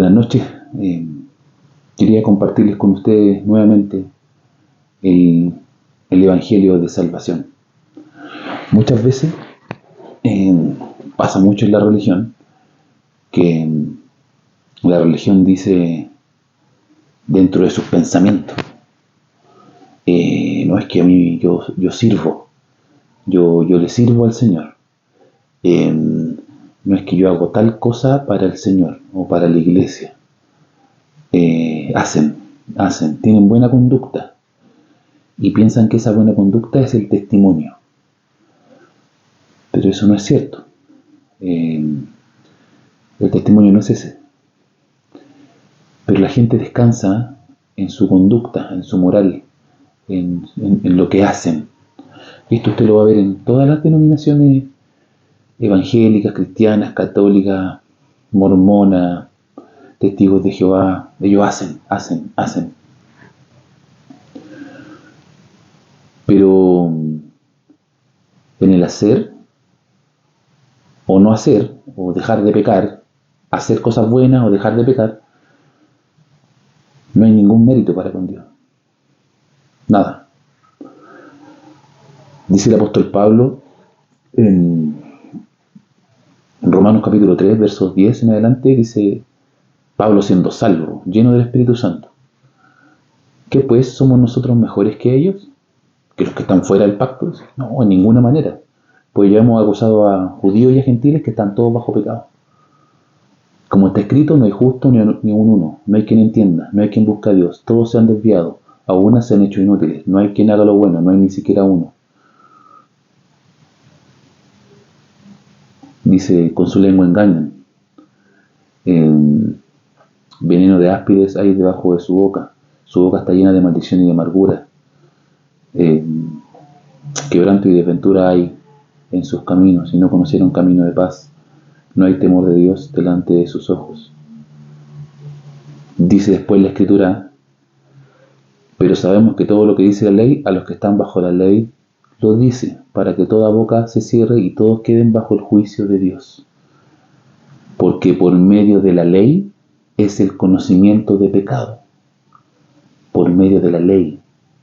Buenas noches. Quería compartirles con ustedes nuevamente el, el Evangelio de Salvación. Muchas veces pasa mucho en la religión que la religión dice dentro de sus pensamientos, no es que a mí yo sirvo, yo le sirvo al Señor. No es que yo hago tal cosa para el Señor o para la iglesia. Hacen, tienen buena conducta y piensan que esa buena conducta es el testimonio. Pero eso no es cierto. El testimonio no es ese. Pero la gente descansa en su conducta, en su moral, en lo que hacen. Esto usted lo va a ver en todas las denominaciones evangélicas, cristianas, católicas, mormonas, testigos de Jehová. Ellos hacen. Pero en el hacer o no hacer, o dejar de pecar, hacer cosas buenas o dejar de pecar, no hay ningún mérito para con Dios. Nada. Dice el apóstol Pablo en Romanos capítulo 3, versos 10 en adelante, dice Pablo siendo salvo, lleno del Espíritu Santo. ¿Qué pues? ¿Somos nosotros mejores que ellos? ¿Que los que están fuera del pacto? No, en ninguna manera. Pues ya hemos acusado a judíos y a gentiles que están todos bajo pecado. Como está escrito, no hay justo ni un uno, no hay quien entienda, no hay quien busque a Dios, todos se han desviado, a unas se han hecho inútiles, no hay quien haga lo bueno, no hay ni siquiera uno. Dice, con su lengua engañan, veneno de áspides hay debajo de su boca está llena de maldición y de amargura, quebranto y desventura hay en sus caminos, y no conocieron camino de paz. No hay temor de Dios delante de sus ojos. Dice después la Escritura, pero sabemos que todo lo que dice la ley, a los que están bajo la ley, lo dice, para que toda boca se cierre y todos queden bajo el juicio de Dios. Porque por medio de la ley es el conocimiento de pecado. Por medio de la ley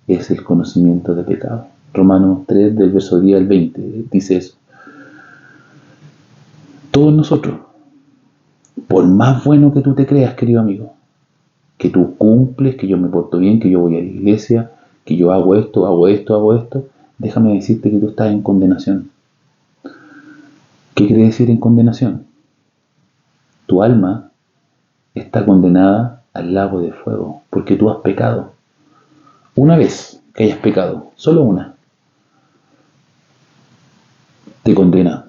es el conocimiento de pecado. Romanos 3, del verso 10 al 20, dice eso. Todos nosotros, por más bueno que tú te creas, querido amigo, que tú cumples, que yo me porto bien, que yo voy a la iglesia, que yo hago esto, déjame decirte que tú estás en condenación. ¿Qué quiere decir en condenación? Tu alma está condenada al lago de fuego, porque tú has pecado. Una vez que hayas pecado, solo una, te condena.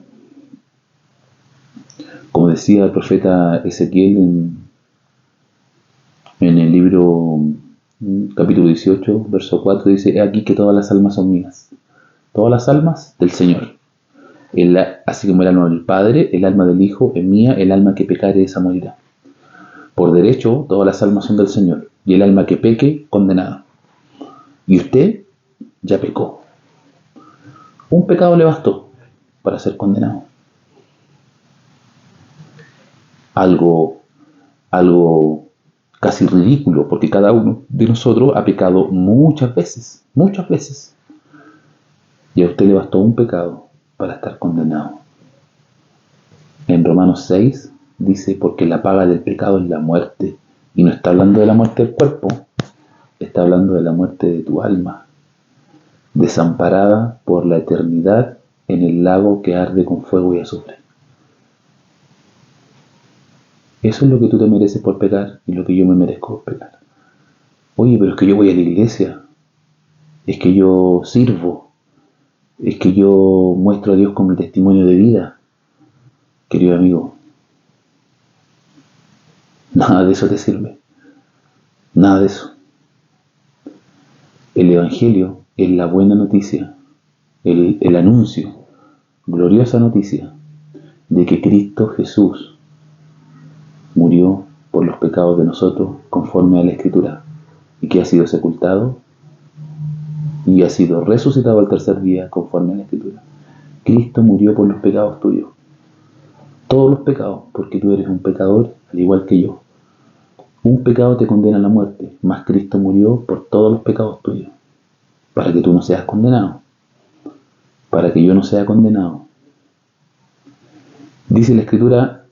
Como decía el profeta Ezequiel en el libro capítulo 18, verso 4, dice, he aquí que todas las almas son mías. Todas las almas del Señor. Así como el alma del Padre, el alma del Hijo es mía, el alma que pecare esa morirá. Por derecho, todas las almas son del Señor, y el alma que peque, condenada. Y usted ya pecó. Un pecado le bastó para ser condenado. Algo casi ridículo, porque cada uno de nosotros ha pecado muchas veces. Y a usted le bastó un pecado para estar condenado. En Romanos 6 dice, porque la paga del pecado es la muerte. Y no está hablando de la muerte del cuerpo, está hablando de la muerte de tu alma, desamparada por la eternidad en el lago que arde con fuego y azufre. Eso es lo que tú te mereces por pecar y lo que yo me merezco por pecar. Oye, pero es que yo voy a la iglesia, es que yo sirvo, es que yo muestro a Dios con mi testimonio de vida. Querido amigo, nada de eso te sirve. Nada de eso. El Evangelio es la buena noticia, el anuncio, gloriosa noticia de que Cristo Jesús murió por los pecados de nosotros conforme a la Escritura y que ha sido sepultado y ha sido resucitado al tercer día conforme a la Escritura. Cristo murió por los pecados tuyos, todos los pecados, porque tú eres un pecador al igual que yo. Un pecado te condena a la muerte, mas Cristo murió por todos los pecados tuyos, para que tú no seas condenado, para que yo no sea condenado. Dice la Escritura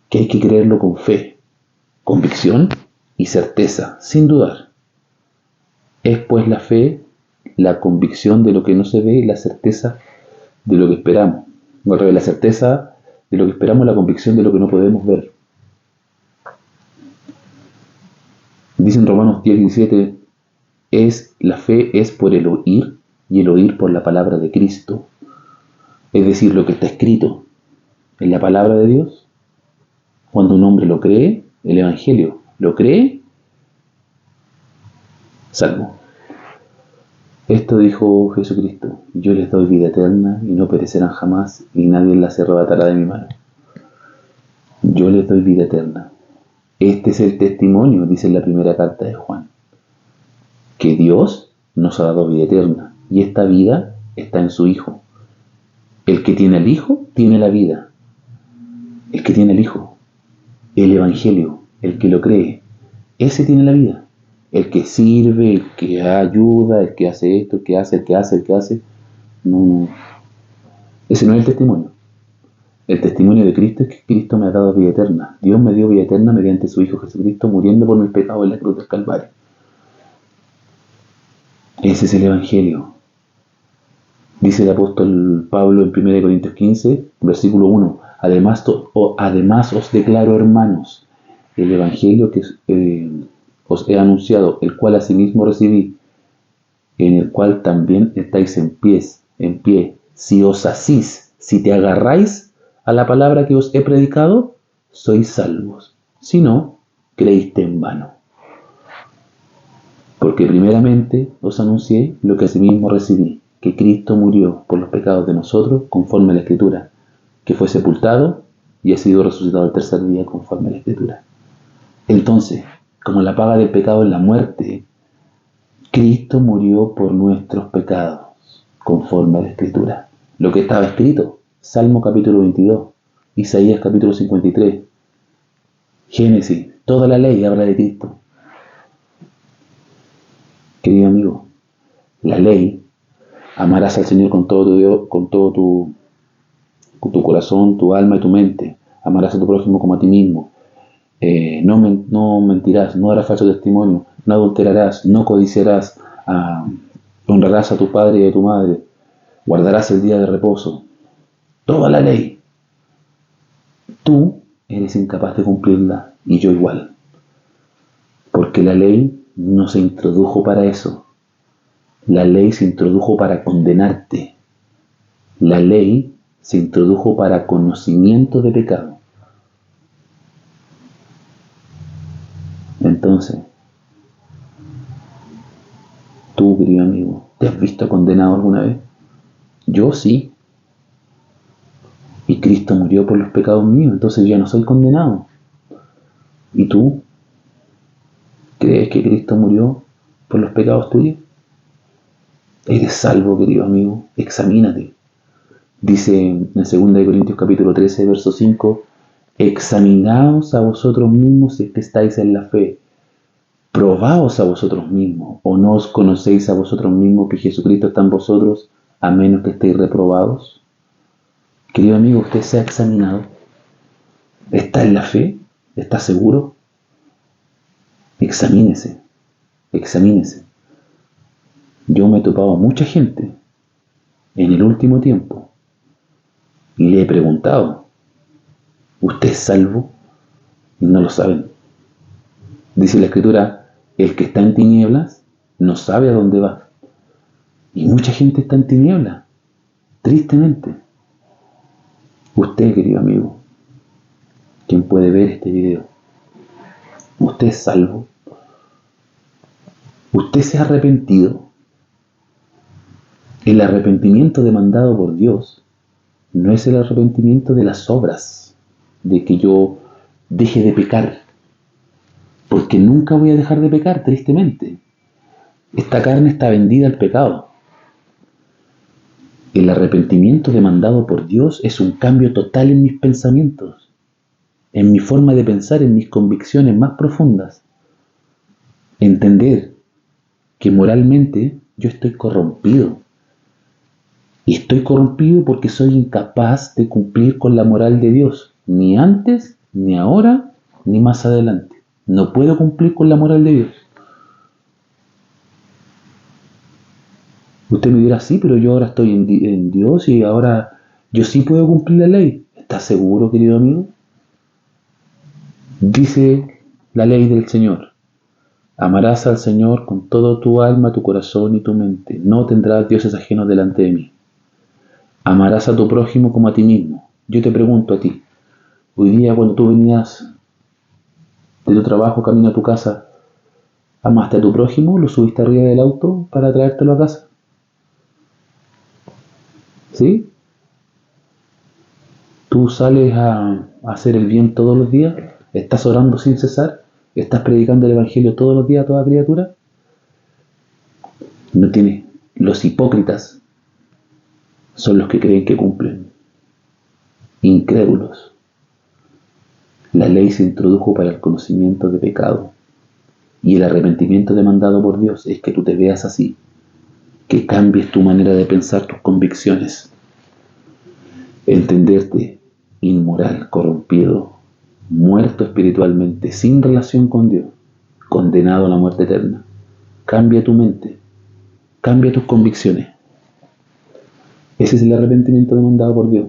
que hay que creerlo con fe, convicción y certeza, sin dudar. Es pues la fe, la convicción de lo que no se ve y la certeza de lo que esperamos. No, al revés, la certeza de lo que esperamos, la convicción de lo que no podemos ver. Dice en Romanos 10:17, la fe es por el oír y el oír por la palabra de Cristo. Es decir, lo que está escrito en la palabra de Dios. Cuando un hombre lo cree, el Evangelio lo cree, salvo. Esto dijo Jesucristo: yo les doy vida eterna y no perecerán jamás y nadie las arrebatará de mi mano. Yo les doy vida eterna. Este es el testimonio, dice en la primera carta de Juan, que Dios nos ha dado vida eterna y esta vida está en su Hijo. El que tiene al Hijo tiene la vida. El que tiene al Hijo, el Evangelio, el que lo cree, ese tiene la vida. El que sirve, el que ayuda, el que hace esto, el que hace, no. Ese no es el testimonio. El testimonio de Cristo es que Cristo me ha dado vida eterna. Dios me dio vida eterna mediante su Hijo Jesucristo muriendo por mis pecados en la cruz del Calvario. Ese es el Evangelio. Dice el apóstol Pablo en 1 Corintios 15, versículo 1. Además os declaro, hermanos, el Evangelio que os he anunciado, el cual asimismo recibí, en el cual también estáis en pie. Si os asís, si te agarráis a la palabra que os he predicado, sois salvos. Si no, creíste en vano. Porque primeramente os anuncié lo que asimismo recibí, que Cristo murió por los pecados de nosotros, conforme a la Escritura, que fue sepultado y ha sido resucitado el tercer día, conforme a la Escritura. Entonces, como la paga del pecado es la muerte, Cristo murió por nuestros pecados, conforme a la Escritura. Lo que estaba escrito, Salmo capítulo 22, Isaías capítulo 53, Génesis, toda la ley habla de Cristo. Querido amigo, la ley, amarás al Señor con todo tu corazón, tu alma y tu mente. Amarás a tu prójimo como a ti mismo. No mentirás, no darás falso testimonio, no adulterarás, no codiciarás, honrarás a tu padre y a tu madre, guardarás el día de reposo. Toda la ley. Tú eres incapaz de cumplirla y yo igual. Porque la ley no se introdujo para eso. La ley se introdujo para condenarte. La ley se introdujo para conocimiento de pecado. Entonces, tú, querido amigo, ¿te has visto condenado alguna vez? Yo sí. Y Cristo murió por los pecados míos, entonces ya no soy condenado. ¿Y tú? ¿Crees que Cristo murió por los pecados tuyos? Eres salvo, querido amigo. Examínate. Dice en 2 Corintios capítulo 13, verso 5, examinaos a vosotros mismos si es que estáis en la fe. Probaos a vosotros mismos, o no os conocéis a vosotros mismos que Jesucristo está en vosotros, a menos que estéis reprobados. Querido amigo, ¿usted se ha examinado? ¿Está en la fe? ¿Está seguro? Examínese. Yo me he topado a mucha gente en el último tiempo y le he preguntado, ¿usted es salvo? Y no lo saben. Dice la Escritura, el que está en tinieblas no sabe a dónde va. Y mucha gente está en tinieblas, tristemente. Usted, querido amigo, quien puede ver este video, ¿usted es salvo? ¿Usted se ha arrepentido? El arrepentimiento demandado por Dios no es el arrepentimiento de las obras, de que yo deje de pecar, porque nunca voy a dejar de pecar, tristemente. Esta carne está vendida al pecado. El arrepentimiento demandado por Dios es un cambio total en mis pensamientos. en mi forma de pensar, en mis convicciones más profundas. Entender que moralmente yo estoy corrompido. Y estoy corrompido porque soy incapaz de cumplir con la moral de Dios, ni antes, ni ahora, ni más adelante. No puedo cumplir con la moral de Dios. Usted me dirá, sí, pero yo ahora estoy en Dios y ahora yo sí puedo cumplir la ley. ¿Estás seguro, querido amigo? Dice la ley del Señor: amarás al Señor con todo tu alma, tu corazón y tu mente. No tendrás dioses ajenos delante de mí. Amarás a tu prójimo como a ti mismo. Yo te pregunto a ti, hoy día cuando tú venías de tu trabajo, camino a tu casa, ¿amaste a tu prójimo? ¿Lo subiste arriba del auto para traértelo a casa? ¿Sí? ¿Tú sales a hacer el bien todos los días? ¿Estás orando sin cesar? ¿Estás predicando el Evangelio todos los días a toda criatura? No tiene. Los hipócritas son los que creen que cumplen. Incrédulos. La ley se introdujo para el conocimiento de pecado. Y el arrepentimiento demandado por Dios es que tú te veas así, que cambies tu manera de pensar, tus convicciones. Entenderte inmoral, corrompido, muerto espiritualmente, sin relación con Dios, condenado a la muerte eterna. Cambia tu mente, cambia tus convicciones. Ese es el arrepentimiento demandado por Dios.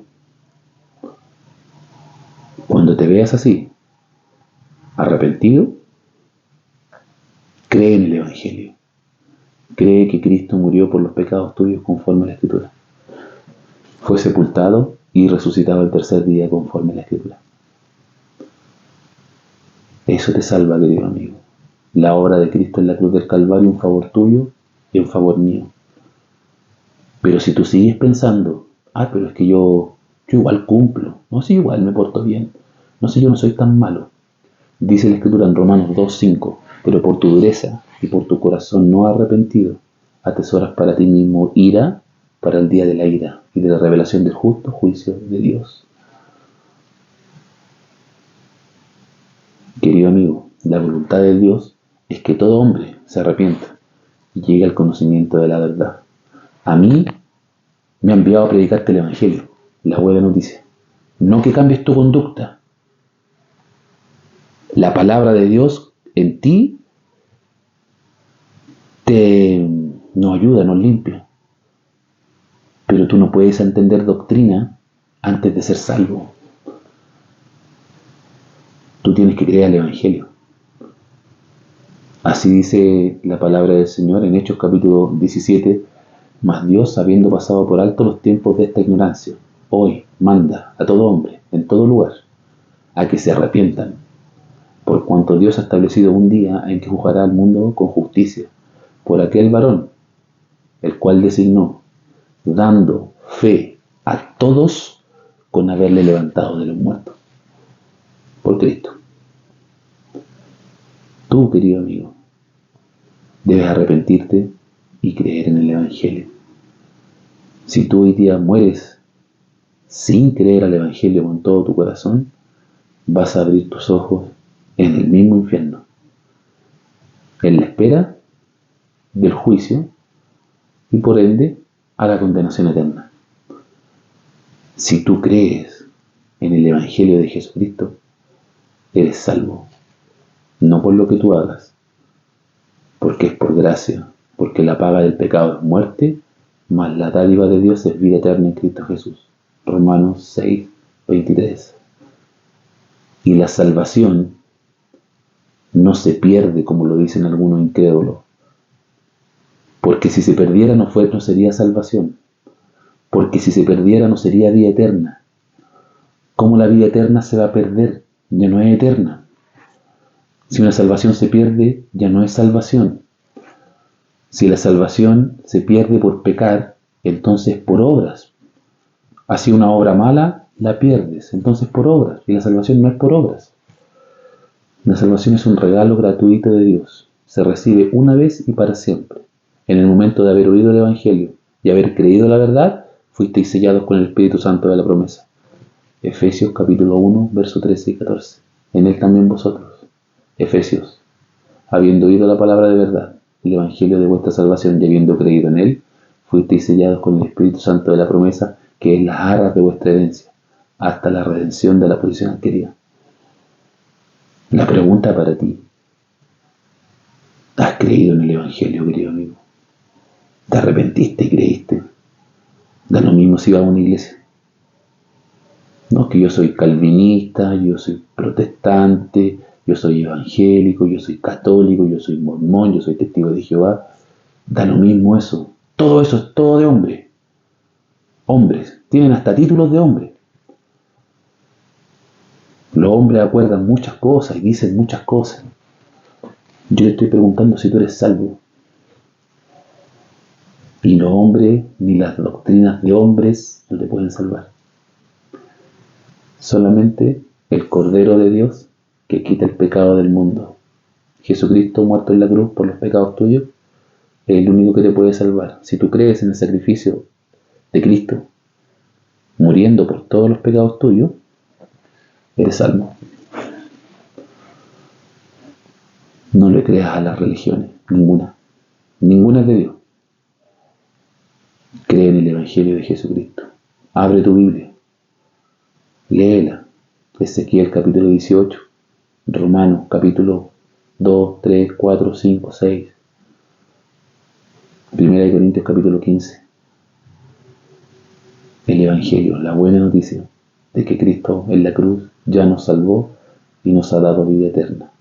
Cuando te veas así, arrepentido, cree en el Evangelio. Cree que Cristo murió por los pecados tuyos conforme a la Escritura. Fue sepultado y resucitado el tercer día conforme a la Escritura. Eso te salva, querido amigo. La obra de Cristo en la cruz del Calvario en favor tuyo y en favor mío. Pero si tú sigues pensando, pero es que yo igual cumplo, no sé, igual me porto bien, no sé, yo no soy tan malo. Dice la Escritura en Romanos 2:5, pero por tu dureza y por tu corazón no arrepentido, atesoras para ti mismo ira para el día de la ira y de la revelación del justo juicio de Dios. Querido amigo, la voluntad de Dios es que todo hombre se arrepienta y llegue al conocimiento de la verdad. A mí me ha enviado a predicarte el Evangelio, la buena noticia. No que cambies tu conducta. La palabra de Dios en ti nos ayuda, nos limpia. Pero tú no puedes entender doctrina antes de ser salvo. Tú tienes que creer al Evangelio. Así dice la palabra del Señor en Hechos capítulo 17. Mas Dios, habiendo pasado por alto los tiempos de esta ignorancia, hoy manda a todo hombre, en todo lugar, a que se arrepientan, por cuanto Dios ha establecido un día en que juzgará al mundo con justicia, por aquel varón, el cual designó, dando fe a todos con haberle levantado de los muertos, por Cristo. Tú, querido amigo, debes arrepentirte y creer en el Evangelio. Si tú hoy día mueres sin creer al Evangelio con todo tu corazón, vas a abrir tus ojos en el mismo infierno, en la espera del juicio y por ende a la condenación eterna. Si tú crees en el Evangelio de Jesucristo, eres salvo, no por lo que tú hagas, porque es por gracia, porque la paga del pecado es muerte, mas la dádiva de Dios es vida eterna en Cristo Jesús. Romanos 6:23. Y la salvación no se pierde, como lo dicen algunos incrédulos, porque si se perdiera no sería salvación, porque si se perdiera no sería vida eterna. ¿Cómo la vida eterna se va a perder? Ya no es eterna. Si una salvación se pierde, ya no es salvación. Si la salvación se pierde por pecar, entonces por obras. Así una obra mala, la pierdes, entonces por obras. Y la salvación no es por obras. La salvación es un regalo gratuito de Dios. Se recibe una vez y para siempre. En el momento de haber oído el Evangelio y haber creído la verdad, fuisteis sellados con el Espíritu Santo de la promesa. Efesios capítulo 1, verso 13 y 14. En él también vosotros, Efesios, habiendo oído la palabra de verdad, el evangelio de vuestra salvación y habiendo creído en él, fuisteis sellados con el Espíritu Santo de la promesa, que es las arras de vuestra herencia, hasta la redención de la posesión adquirida. La pregunta para ti: ¿has creído en el evangelio, querido amigo? ¿Te arrepentiste y creíste? Da lo mismo si vas a una iglesia. No, que yo soy calvinista, yo soy protestante, yo soy evangélico, yo soy católico, yo soy mormón, yo soy testigo de Jehová. Da lo mismo eso. Todo eso es todo de hombre. Hombres. Tienen hasta títulos de hombre. Los hombres acuerdan muchas cosas y dicen muchas cosas. Yo le estoy preguntando si tú eres salvo. Y los hombres, ni las doctrinas de hombres, no te pueden salvar. Solamente el Cordero de Dios que quita el pecado del mundo. Jesucristo muerto en la cruz por los pecados tuyos es el único que te puede salvar. Si tú crees en el sacrificio de Cristo, muriendo por todos los pecados tuyos, eres salvo. No le creas a las religiones, ninguna. Ninguna es de Dios. Cree en el Evangelio de Jesucristo. Abre tu Biblia. Léela. Ezequiel capítulo 18. Romanos capítulo 2, 3, 4, 5, 6. Primera de Corintios capítulo 15. El Evangelio, la buena noticia de que Cristo en la cruz ya nos salvó y nos ha dado vida eterna.